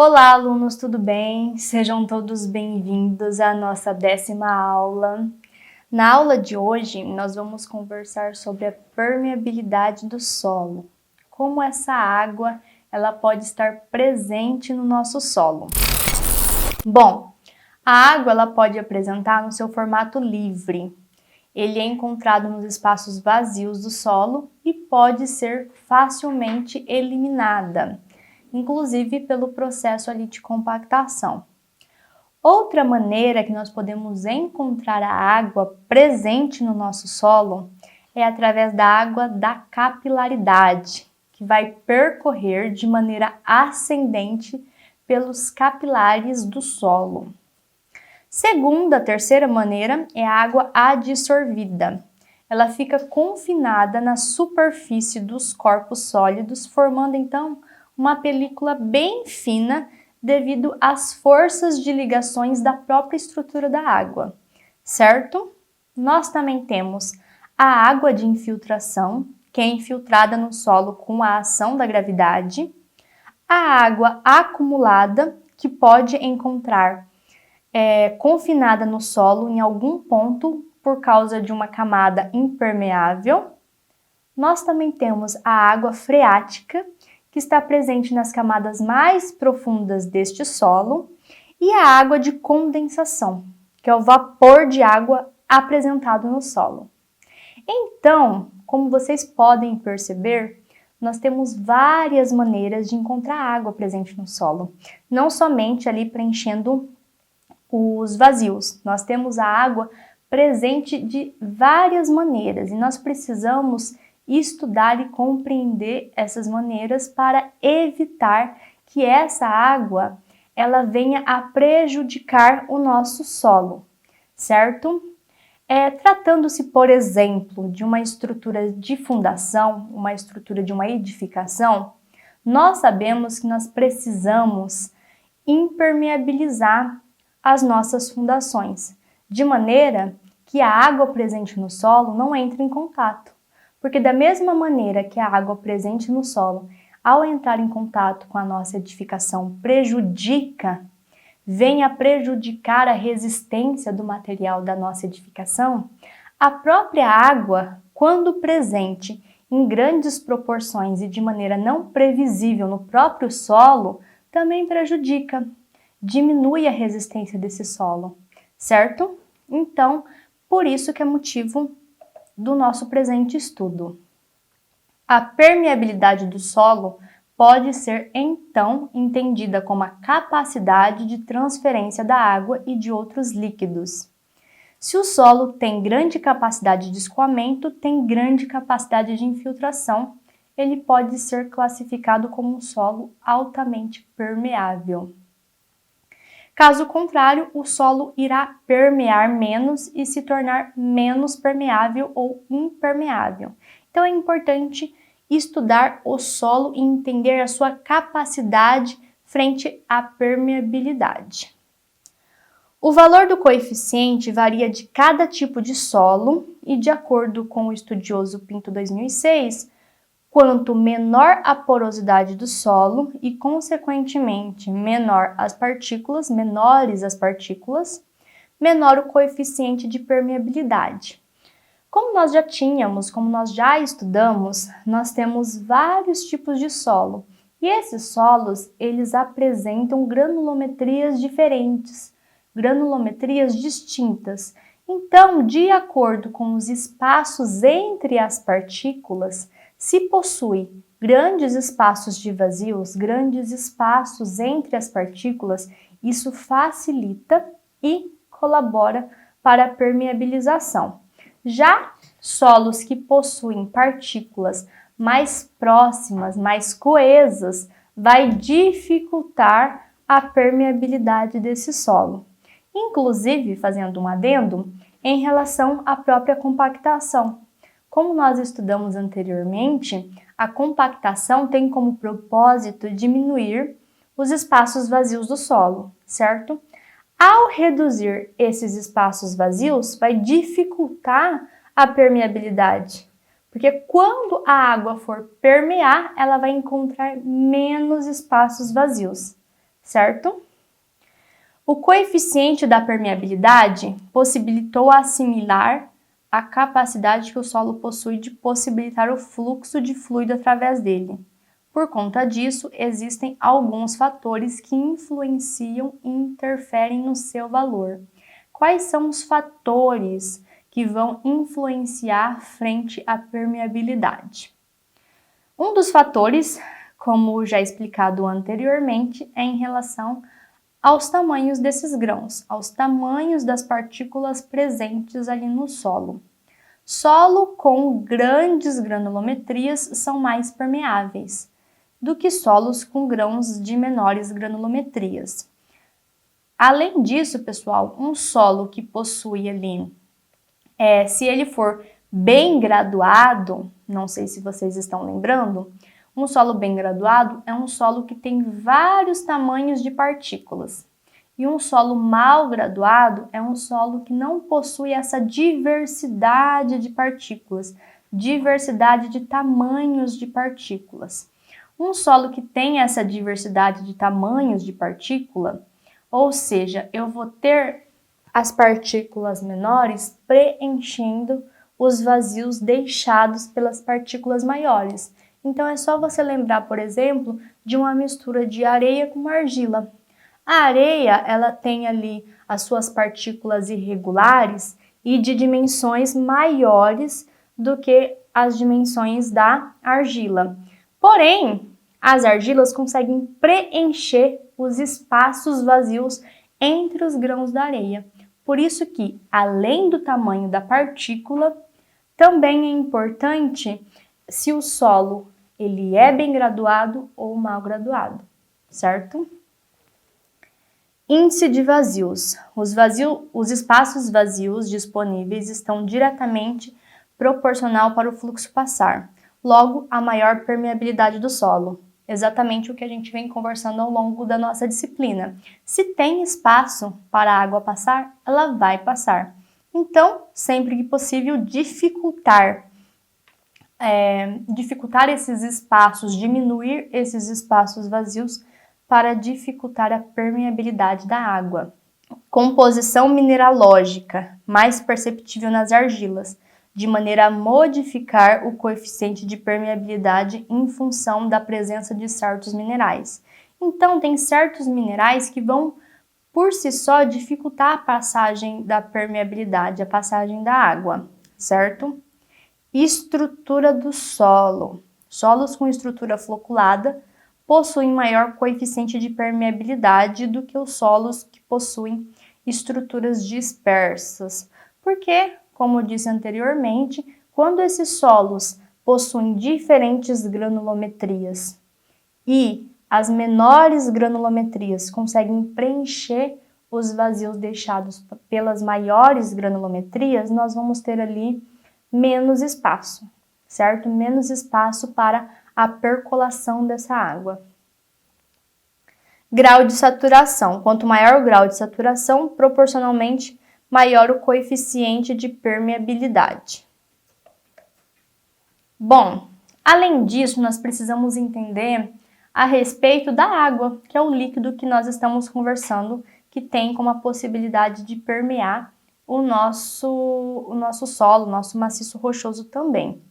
Olá, alunos, tudo bem? Sejam todos bem-vindos à nossa 10ª aula. Na aula de hoje, nós vamos conversar sobre a permeabilidade do solo. Como essa água ela pode estar presente no nosso solo. Bom, a água ela pode apresentar no seu formato livre. Ele é encontrado nos espaços vazios do solo e pode ser facilmente eliminada, inclusive pelo processo ali de compactação. Outra maneira que nós podemos encontrar a água presente no nosso solo é através da água da capilaridade, que vai percorrer de maneira ascendente pelos capilares do solo. Segunda, terceira maneira é a água adsorvida. Ela fica confinada na superfície dos corpos sólidos, formando então uma película bem fina devido às forças de ligações da própria estrutura da água, certo? Nós também temos a água de infiltração, que é infiltrada no solo com a ação da gravidade, a água acumulada, que pode encontrar confinada no solo em algum ponto por causa de uma camada impermeável. Nós também temos a água freática, que está presente nas camadas mais profundas deste solo, e a água de condensação, que é o vapor de água apresentado no solo. Então, como vocês podem perceber, nós temos várias maneiras de encontrar água presente no solo, não somente ali preenchendo os vazios. Nós temos a água presente de várias maneiras e nós precisamos estudar e compreender essas maneiras para evitar que essa água ela venha a prejudicar o nosso solo, certo? Tratando-se, por exemplo, de uma estrutura de fundação, uma estrutura de uma edificação, nós sabemos que nós precisamos impermeabilizar as nossas fundações, de maneira que a água presente no solo não entre em contato. Porque da mesma maneira que a água presente no solo, ao entrar em contato com a nossa edificação, vem a prejudicar a resistência do material da nossa edificação, a própria água, quando presente em grandes proporções e de maneira não previsível no próprio solo, também prejudica, diminui a resistência desse solo, certo? Então, por isso que é motivo do nosso presente estudo. A permeabilidade do solo pode ser, então, entendida como a capacidade de transferência da água e de outros líquidos. Se o solo tem grande capacidade de escoamento, tem grande capacidade de infiltração, ele pode ser classificado como um solo altamente permeável. Caso contrário, o solo irá permear menos e se tornar menos permeável ou impermeável. Então é importante estudar o solo e entender a sua capacidade frente à permeabilidade. O valor do coeficiente varia de cada tipo de solo e, de acordo com o estudioso Pinto 2006, quanto menor a porosidade do solo e, consequentemente, menores as partículas, menor o coeficiente de permeabilidade. Como nós já estudamos, nós temos vários tipos de solo. E esses solos, eles apresentam granulometrias diferentes, granulometrias distintas. Então, de acordo com os espaços entre as partículas, se possui grandes espaços de vazios, grandes espaços entre as partículas, isso facilita e colabora para a permeabilização. Já solos que possuem partículas mais próximas, mais coesas, vai dificultar a permeabilidade desse solo. Inclusive, fazendo um adendo, em relação à própria compactação. Como nós estudamos anteriormente, a compactação tem como propósito diminuir os espaços vazios do solo, certo? Ao reduzir esses espaços vazios, vai dificultar a permeabilidade, porque quando a água for permear, ela vai encontrar menos espaços vazios, certo? O coeficiente da permeabilidade possibilitou assimilar a capacidade que o solo possui de possibilitar o fluxo de fluido através dele. Por conta disso, existem alguns fatores que influenciam e interferem no seu valor. Quais são os fatores que vão influenciar frente à permeabilidade? Um dos fatores, como já explicado anteriormente, é em relação aos tamanhos desses grãos, aos tamanhos das partículas presentes ali no solo. Solo com grandes granulometrias são mais permeáveis do que solos com grãos de menores granulometrias. Além disso, pessoal, um solo que possui ali, se ele for bem graduado, não sei se vocês estão lembrando, um solo bem graduado é um solo que tem vários tamanhos de partículas. E um solo mal graduado é um solo que não possui essa diversidade de partículas, diversidade de tamanhos de partículas. Um solo que tem essa diversidade de tamanhos de partícula, ou seja, eu vou ter as partículas menores preenchendo os vazios deixados pelas partículas maiores. Então é só você lembrar, por exemplo, de uma mistura de areia com argila. A areia, ela tem ali as suas partículas irregulares e de dimensões maiores do que as dimensões da argila. Porém, as argilas conseguem preencher os espaços vazios entre os grãos da areia. Por isso que, além do tamanho da partícula, também é importante se o solo ele é bem graduado ou mal graduado, certo? Índice de vazios. Os espaços vazios disponíveis estão diretamente proporcional para o fluxo passar. Logo, a maior permeabilidade do solo. Exatamente o que a gente vem conversando ao longo da nossa disciplina. Se tem espaço para a água passar, ela vai passar. Então, sempre que possível, dificultar esses espaços, diminuir esses espaços vazios para dificultar a permeabilidade da água. Composição mineralógica, mais perceptível nas argilas, de maneira a modificar o coeficiente de permeabilidade em função da presença de certos minerais. Então, tem certos minerais que vão, por si só, dificultar a passagem da permeabilidade, a passagem da água, certo? Estrutura do solo. Solos com estrutura floculada possuem maior coeficiente de permeabilidade do que os solos que possuem estruturas dispersas. Porque, como eu disse anteriormente, quando esses solos possuem diferentes granulometrias e as menores granulometrias conseguem preencher os vazios deixados pelas maiores granulometrias, nós vamos ter ali menos espaço, certo? Menos espaço para a percolação dessa água. Grau de saturação. Quanto maior o grau de saturação, proporcionalmente maior o coeficiente de permeabilidade. Bom, além disso, nós precisamos entender a respeito da água, que é o líquido que nós estamos conversando, que tem como a possibilidade de permear o nosso solo, o nosso maciço rochoso também.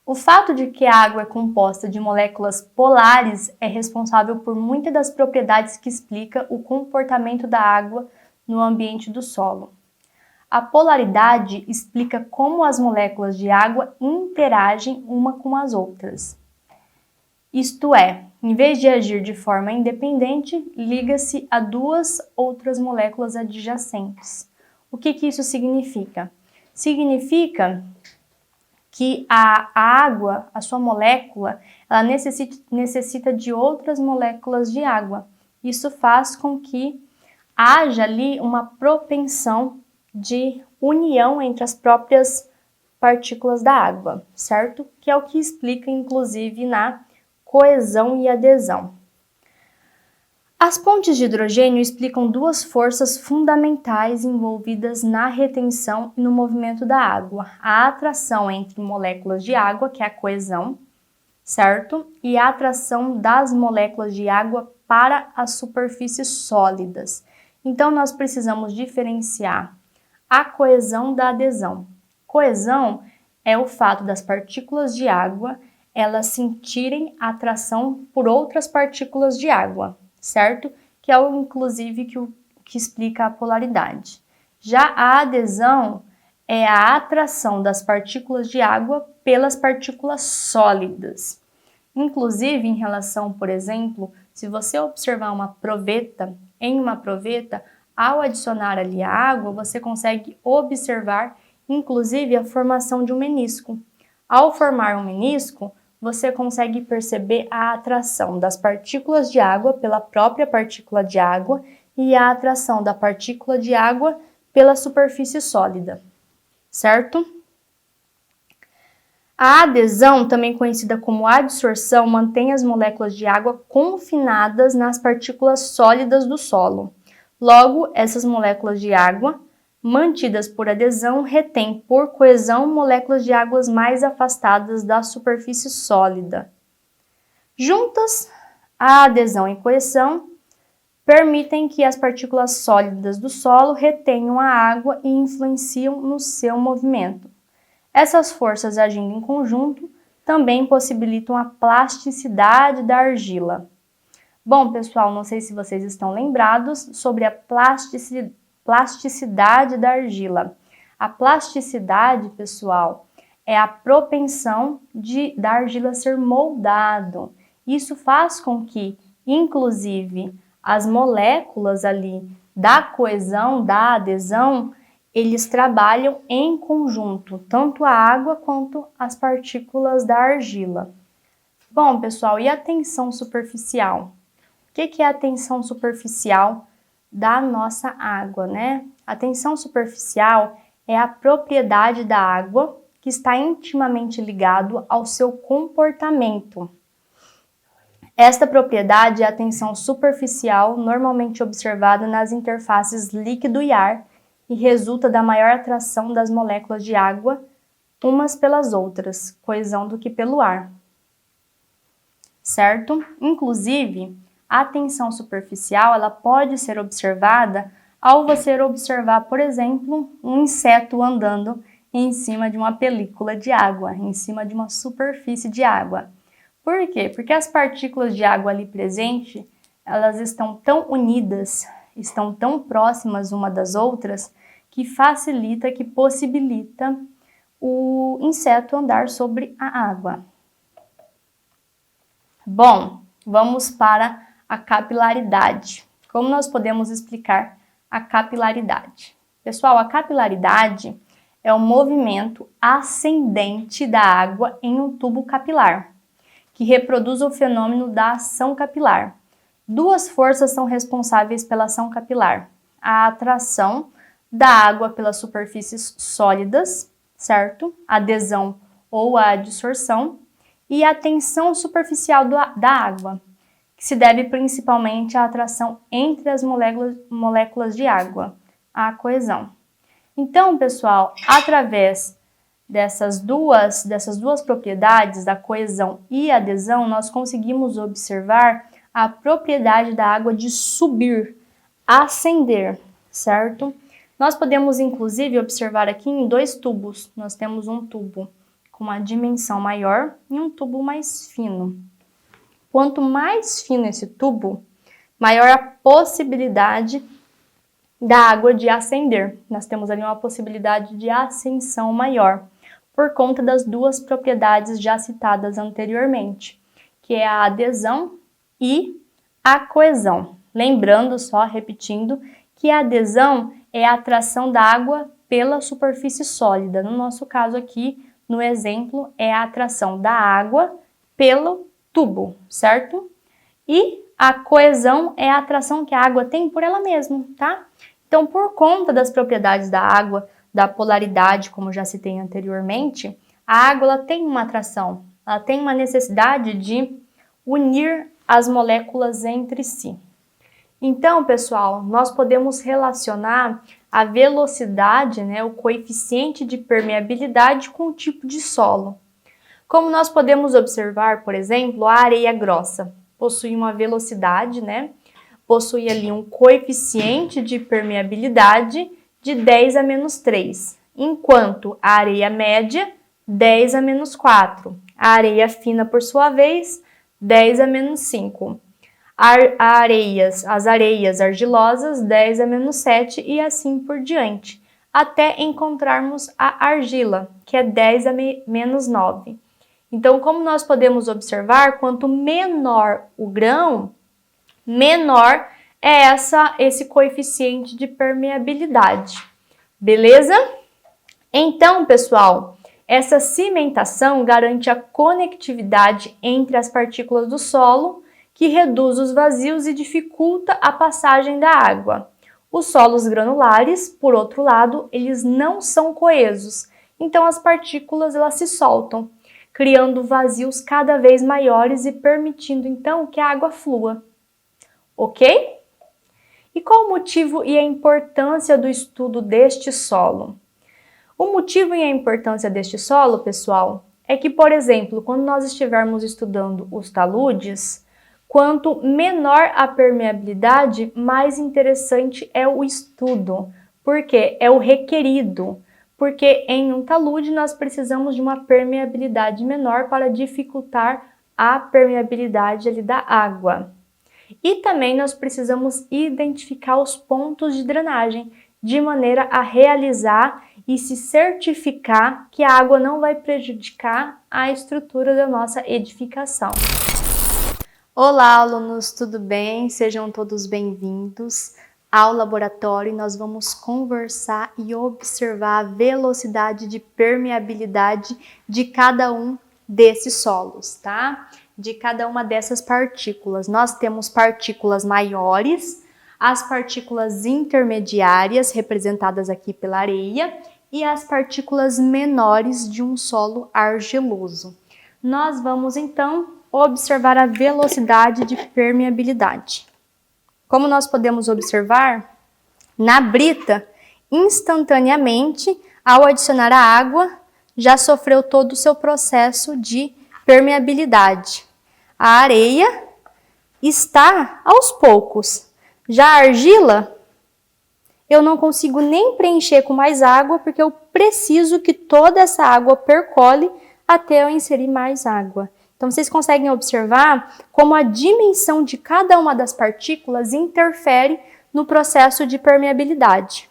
O fato de que a água é composta de moléculas polares é responsável por muitas das propriedades que explica o comportamento da água no ambiente do solo. A polaridade explica como as moléculas de água interagem uma com as outras. Isto é, em vez de agir de forma independente, liga-se a duas outras moléculas adjacentes. O que isso significa? Significa que a água, a sua molécula, ela necessita de outras moléculas de água. Isso faz com que haja ali uma propensão de união entre as próprias partículas da água, certo? Que é o que explica, inclusive, na coesão e adesão. As pontes de hidrogênio explicam duas forças fundamentais envolvidas na retenção e no movimento da água. A atração entre moléculas de água, que é a coesão, certo? E a atração das moléculas de água para as superfícies sólidas. Então, nós precisamos diferenciar a coesão da adesão. Coesão é o fato das partículas de água elas sentirem atração por outras partículas de água, certo? Que é inclusive que explica a polaridade. Já a adesão é a atração das partículas de água pelas partículas sólidas. Inclusive, em relação, por exemplo, se você observar uma proveta, em uma proveta, ao adicionar ali a água, você consegue observar, inclusive, a formação de um menisco. Ao formar um menisco, você consegue perceber a atração das partículas de água pela própria partícula de água e a atração da partícula de água pela superfície sólida, certo? A adesão, também conhecida como adsorção, mantém as moléculas de água confinadas nas partículas sólidas do solo. Logo, essas moléculas de água, mantidas por adesão, retêm por coesão moléculas de águas mais afastadas da superfície sólida. Juntas, a adesão e coesão permitem que as partículas sólidas do solo retenham a água e influenciam no seu movimento. Essas forças agindo em conjunto também possibilitam a plasticidade da argila. Bom, pessoal, não sei se vocês estão lembrados sobre a plasticidade da argila. A plasticidade, pessoal, é a propensão da argila ser moldado. Isso faz com que, inclusive, as moléculas ali da coesão, da adesão, eles trabalham em conjunto, tanto a água quanto as partículas da argila. Bom, pessoal, e a tensão superficial? O que é a tensão superficial da nossa água, né? A tensão superficial é a propriedade da água que está intimamente ligado ao seu comportamento. Esta propriedade é a tensão superficial normalmente observada nas interfaces líquido e ar e resulta da maior atração das moléculas de água umas pelas outras, coesão do que pelo ar. Certo? Inclusive, a tensão superficial ela pode ser observada ao você observar, por exemplo, um inseto andando em cima de uma película de água, em cima de uma superfície de água. Por quê? Porque as partículas de água ali presentes, elas estão tão unidas, estão tão próximas uma das outras, que facilita, que possibilita o inseto andar sobre a água. Bom, vamos para a capilaridade. Como nós podemos explicar a capilaridade? Pessoal, a capilaridade é o movimento ascendente da água em um tubo capilar, que reproduz o fenômeno da ação capilar. Duas forças são responsáveis pela ação capilar: a atração da água pelas superfícies sólidas, certo? A adesão ou a adsorção, e a tensão superficial da água, que se deve principalmente à atração entre as moléculas de água, a coesão. Então, pessoal, através dessas duas propriedades, da coesão e adesão, nós conseguimos observar a propriedade da água de subir, ascender, certo? Nós podemos, inclusive, observar aqui em dois tubos. Nós temos um tubo com uma dimensão maior e um tubo mais fino. Quanto mais fino esse tubo, maior a possibilidade da água de ascender. Nós temos ali uma possibilidade de ascensão maior, por conta das duas propriedades já citadas anteriormente, que é a adesão e a coesão. Lembrando, só repetindo, que a adesão é a atração da água pela superfície sólida. No nosso caso aqui, no exemplo, é a atração da água pelo tubo, certo? E a coesão é a atração que a água tem por ela mesma, tá? Então, por conta das propriedades da água, da polaridade, como já citei anteriormente, a água ela tem uma atração, ela tem uma necessidade de unir as moléculas entre si. Então, pessoal, nós podemos relacionar a velocidade, né, o coeficiente de permeabilidade com o tipo de solo. Como nós podemos observar, por exemplo, a areia grossa. possui uma velocidade, né? Possui ali um coeficiente de permeabilidade de 10 a menos 3, enquanto a areia média, 10 a menos 4. A areia fina, por sua vez, 10 a menos 5. As areias argilosas, 10 a menos 7 e assim por diante, até encontrarmos a argila, que é 10 a menos 9. Então, como nós podemos observar, quanto menor o grão, menor é esse coeficiente de permeabilidade. Beleza? Então, pessoal, essa cimentação garante a conectividade entre as partículas do solo, que reduz os vazios e dificulta a passagem da água. Os solos granulares, por outro lado, eles não são coesos, então as partículas elas se soltam, criando vazios cada vez maiores e permitindo então que a água flua. Ok? E qual o motivo e a importância do estudo deste solo? O motivo e a importância deste solo, pessoal, é que, por exemplo, quando nós estivermos estudando os taludes, quanto menor a permeabilidade, mais interessante é o estudo, porque é o requerido. Porque em um talude nós precisamos de uma permeabilidade menor para dificultar a permeabilidade ali da água. E também nós precisamos identificar os pontos de drenagem, de maneira a realizar e se certificar que a água não vai prejudicar a estrutura da nossa edificação. Olá, alunos, tudo bem? Sejam todos bem-vindos ao laboratório. Nós vamos conversar e observar a velocidade de permeabilidade de cada um desses solos, tá? De cada uma dessas partículas. Nós temos partículas maiores, as partículas intermediárias, representadas aqui pela areia, e as partículas menores de um solo argiloso. Nós vamos, então, observar a velocidade de permeabilidade. Como nós podemos observar, na brita, instantaneamente, ao adicionar a água, já sofreu todo o seu processo de permeabilidade. A areia está aos poucos. Já a argila, eu não consigo nem preencher com mais água, porque eu preciso que toda essa água percole até eu inserir mais água. Então, vocês conseguem observar como a dimensão de cada uma das partículas interfere no processo de permeabilidade.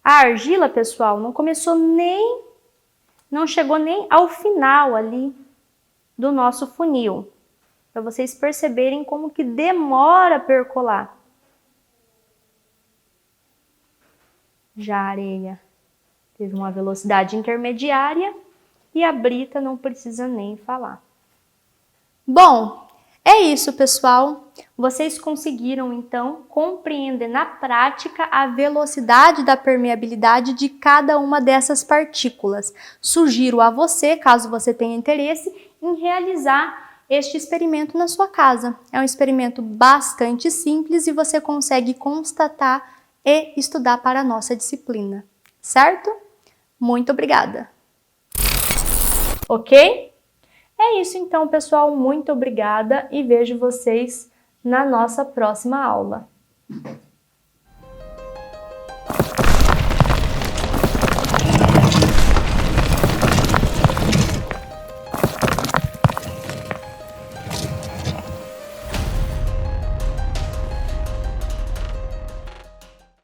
A argila, pessoal, não chegou nem ao final ali do nosso funil, para vocês perceberem como que demora a percolar. Já a areia teve uma velocidade intermediária e a brita não precisa nem falar. Bom, é isso, pessoal. Vocês conseguiram, então, compreender na prática a velocidade da permeabilidade de cada uma dessas partículas. Sugiro a você, caso você tenha interesse, em realizar este experimento na sua casa. É um experimento bastante simples e você consegue constatar e estudar para a nossa disciplina, certo? Muito obrigada! Ok? É isso então, pessoal. Muito obrigada e vejo vocês na nossa próxima aula.